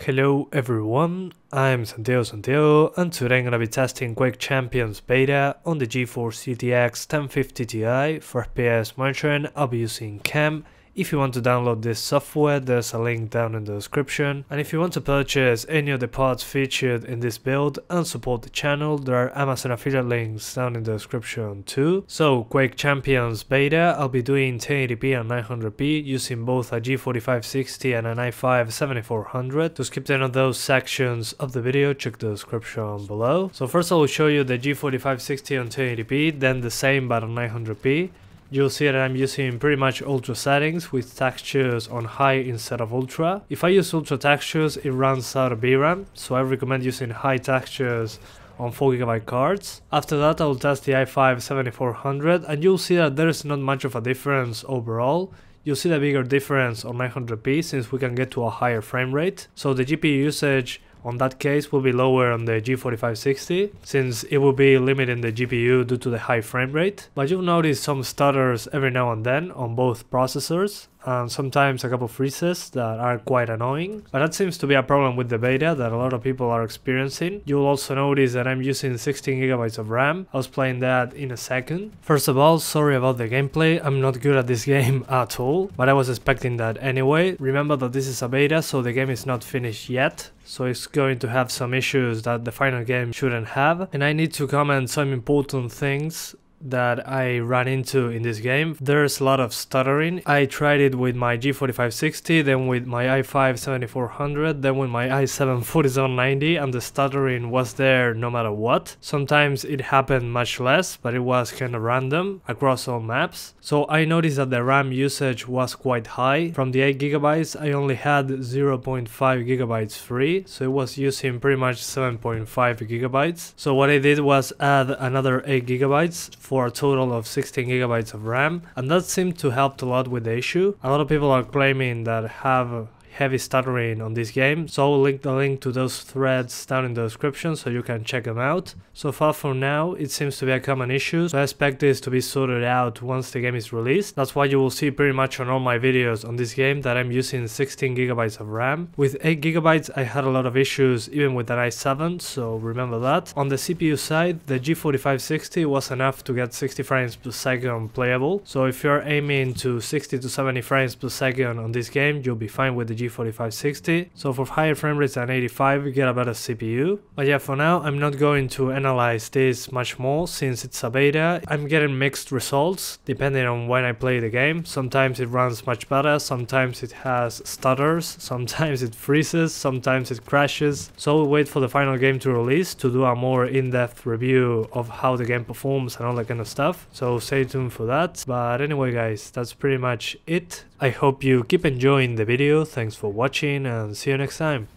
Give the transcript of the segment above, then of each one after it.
Hello everyone, I'm Santiago, and today I'm gonna be testing Quake Champions beta on the GeForce GTX 1050 Ti. For FPS monitoring, I'll be using Cam. If you want to download this software, there's a link down in the description. And if you want to purchase any of the parts featured in this build and support the channel, there are Amazon affiliate links down in the description too. So, Quake Champions beta, I'll be doing 1080p and 900p using both a G4560 and an i5-7400. To skip any of those sections of the video, check the description below. So first I will show you the G4560 on 1080p, then the same but on 900p. You'll see that I'm using pretty much ultra settings with textures on high instead of ultra. If I use ultra textures, it runs out of VRAM, so I recommend using high textures on 4GB cards. After that, I will test the i5-7400 and you'll see that there is not much of a difference overall. You'll see the bigger difference on 900p since we can get to a higher frame rate. So the GPU usage on that case will be lower on the G4560 since it will be limiting the GPU due to the high frame rate. But you'll notice some stutters every now and then on both processors, and sometimes a couple freezes that are quite annoying. But that seems to be a problem with the beta that a lot of people are experiencing. You'll also notice that I'm using 16GB of RAM. I'll explain that in a second. First of all, sorry about the gameplay. I'm not good at this game at all, but I was expecting that anyway. Remember that this is a beta, so the game is not finished yet. So it's going to have some issues that the final game shouldn't have. And I need to comment some important things that I ran into in this game. There's a lot of stuttering. I tried it with my G4560, then with my i5-7400, then with my i7-4790, and the stuttering was there no matter what. Sometimes it happened much less, but it was kind of random across all maps. So I noticed that the RAM usage was quite high. From the 8GB, I only had 0.5GB free, so it was using pretty much 7.5GB. So what I did was add another 8GB for a total of 16GB of RAM, and that seemed to help a lot with the issue. A lot of people are claiming that have heavy stuttering on this game, so I'll link the link to those threads down in the description so you can check them out. So far from now, it seems to be a common issue, so I expect this to be sorted out once the game is released. That's why you will see pretty much on all my videos on this game that I'm using 16GB of RAM. With 8GB I had a lot of issues even with an i7, so remember that. On the CPU side, the G4560 was enough to get 60 frames per second playable, so if you're aiming to 60 to 70 frames per second on this game, you'll be fine with the G4560. So for higher frame rates than 85, you get a better CPU. But yeah, for now I'm not going to analyze this much more since it's a beta. I'm getting mixed results depending on when I play the game. Sometimes it runs much better, sometimes it has stutters, sometimes it freezes, sometimes it crashes. So we'll wait for the final game to release to do a more in-depth review of how the game performs and all that kind of stuff. So stay tuned for that. But anyway guys, that's pretty much it. I hope you keep enjoying the video. Thanks for watching and see you next time.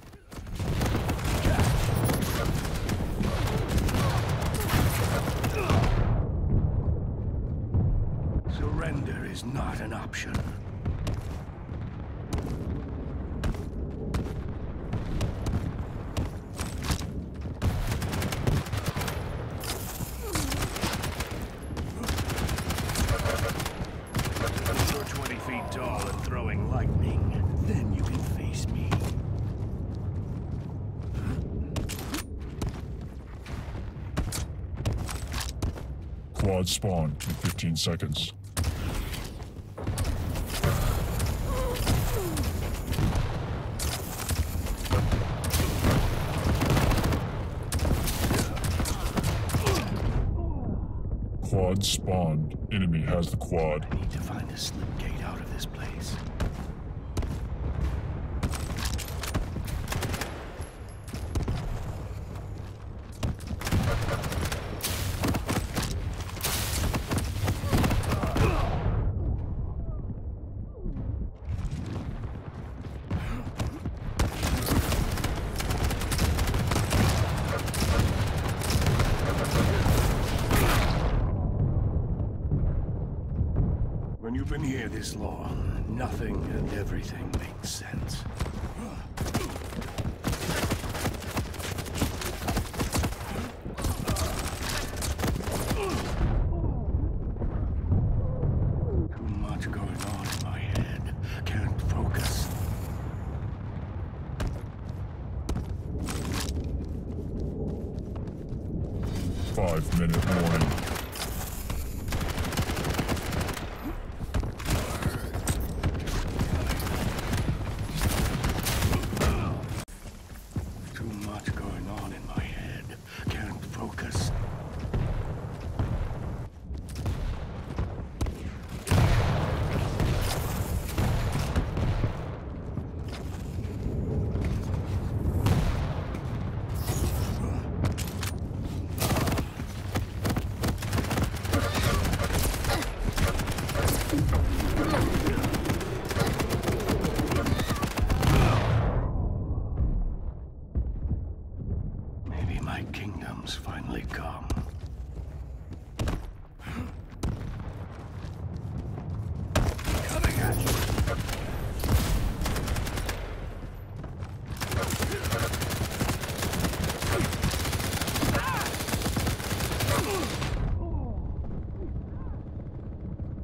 Surrender is not an option. You're 20 feet tall and throwing lightning. Then you can face me. Quad spawn in 15 seconds. Quad spawned. Enemy has the quad. I need to find a slip gate out of this place. When you've been here this long, nothing and everything makes sense. Too much going on in my head. Can't focus. 5-minute warning. Too much going on in my head. Can't focus. Maybe my kingdom's finally come. Coming at you.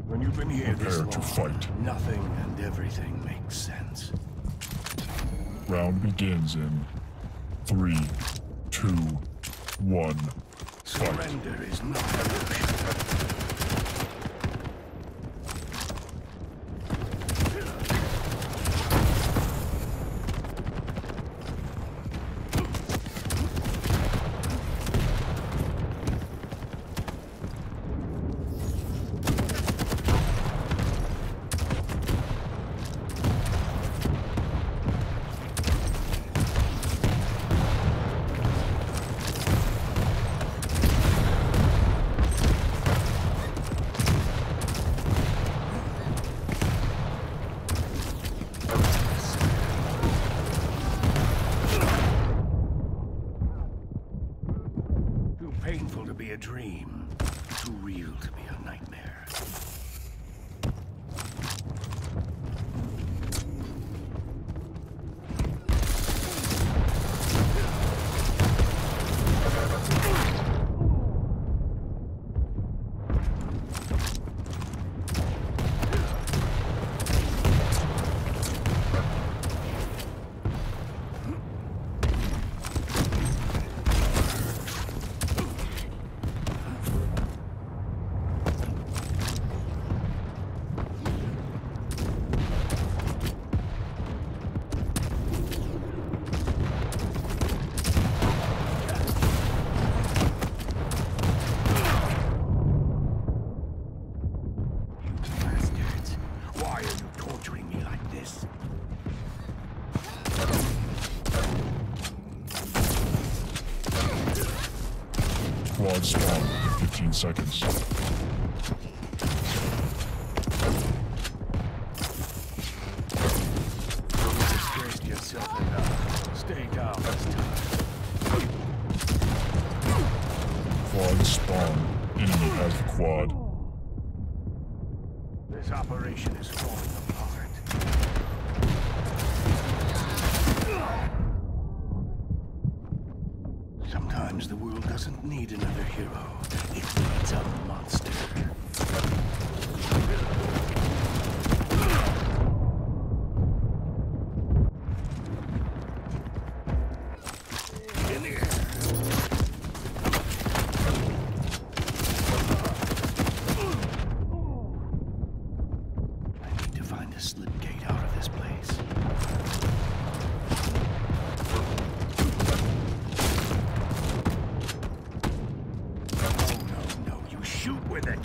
When you've been here this Prepare to long, fight. nothing and everything makes sense. Round begins in 3, 2, 1. Surrender is not an option. Too painful to be a dream. Too real to be a nightmare. Quad spawn in 15 seconds. Disgraced yourself enough. Stay down this time. Quad spawn. Enemy has the quad. This operation is falling apart. Sometimes the world doesn't need another hero. It needs a monster. In the air. I need to find a slip gate out of this place. Shoot with it!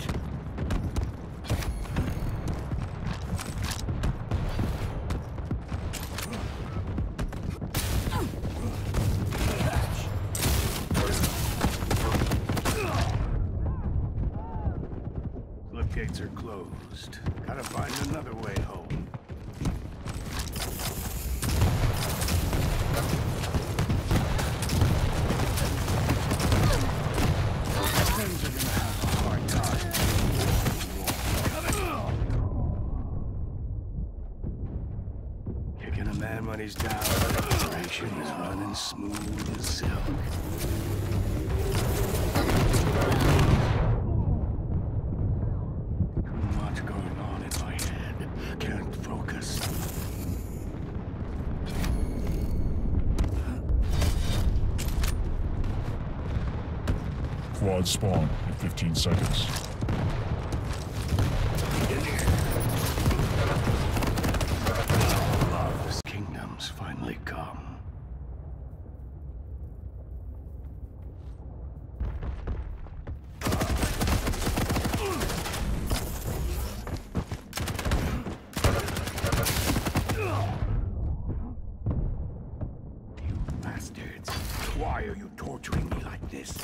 Slip gates are closed. Gotta find another way home. Kicking a man when he's down. Operation is running smooth as silk. Too much going on in my head. Can't focus. Quad spawn in 15 seconds. This kingdom's finally come. You bastards. Why are you torturing me like this?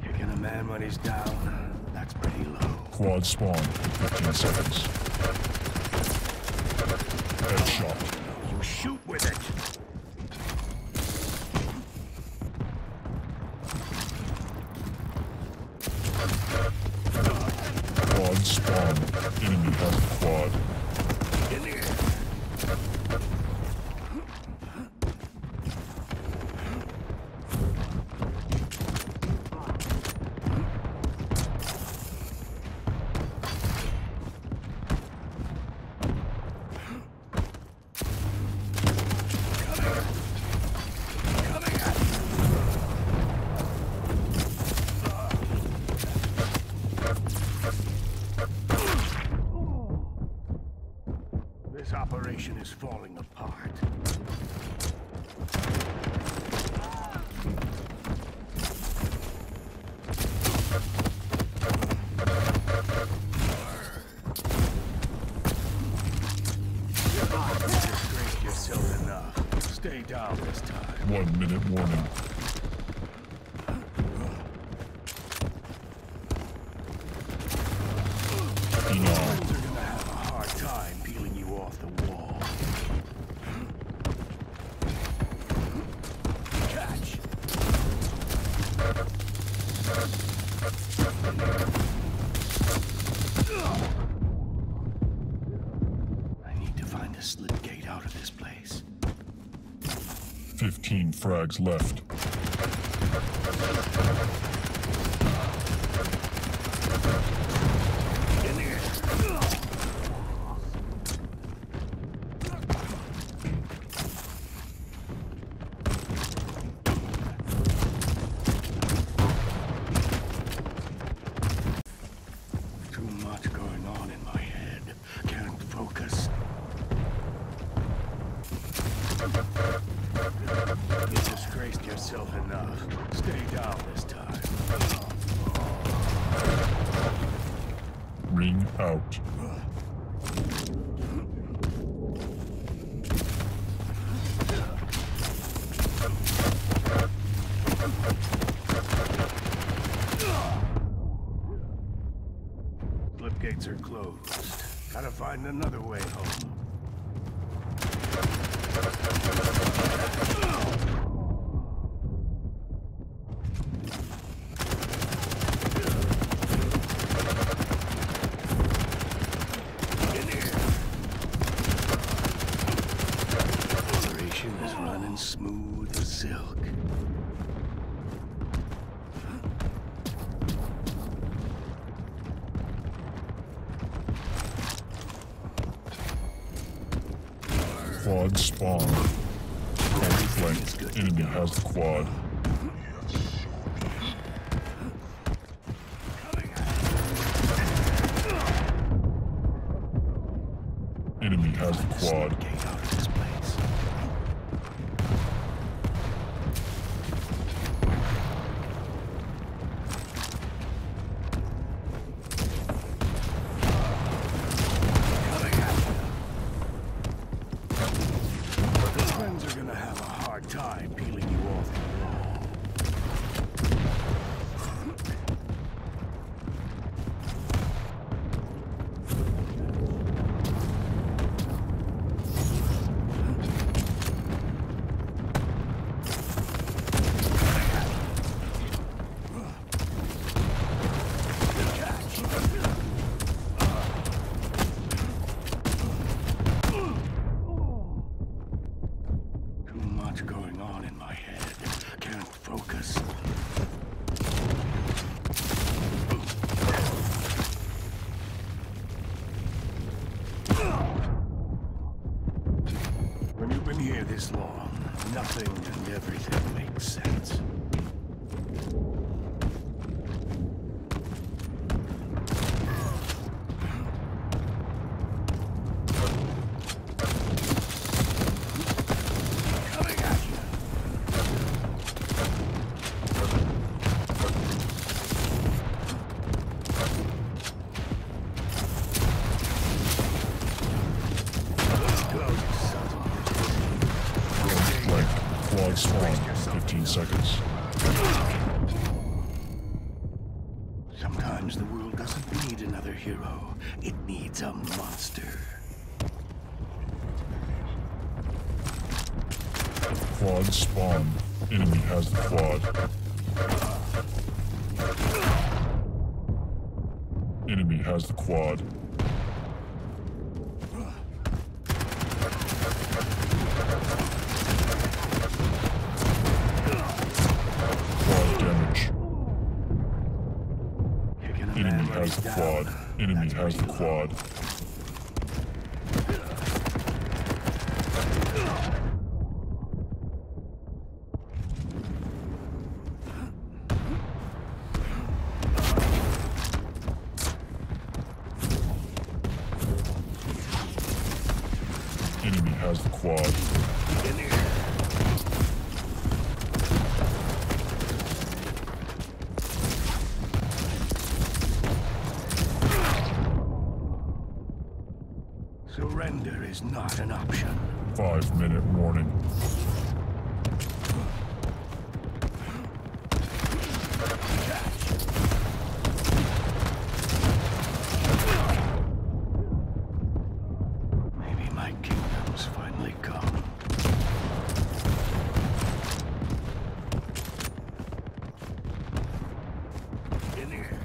Kicking a man when he's down, that's pretty low. Quad spawn in 15 seconds. Headshot. You shoot with it. Quad spawn. Enemy has the quad. In the air. This operation is falling apart. You disgraced yourself enough. Stay down this time. 1 minute warning. Denied. They're gonna have a hard time peeling you off the wall. Catch! I need to find a slip gate out of this place. 15 frags left. In the air. Too much going on in my head. Can't focus. You disgraced yourself enough. Stay down this time. Ring out. Flip gates are closed. Gotta find another way home. Operation is running smooth as silk. Quad spawn. Point blank. Enemy has the quad. Enemy has the quad. Gate out of this place. spawn. 15 seconds. Sometimes the world doesn't need another hero. It needs a monster. Quad spawn. Enemy has the quad. Enemy has the quad. Quad damage. Enemy has the quad. Enemy has the quad. Enemy has the quad. Surrender is not an option. 5-minute warning. Maybe my kingdom's finally come. In here.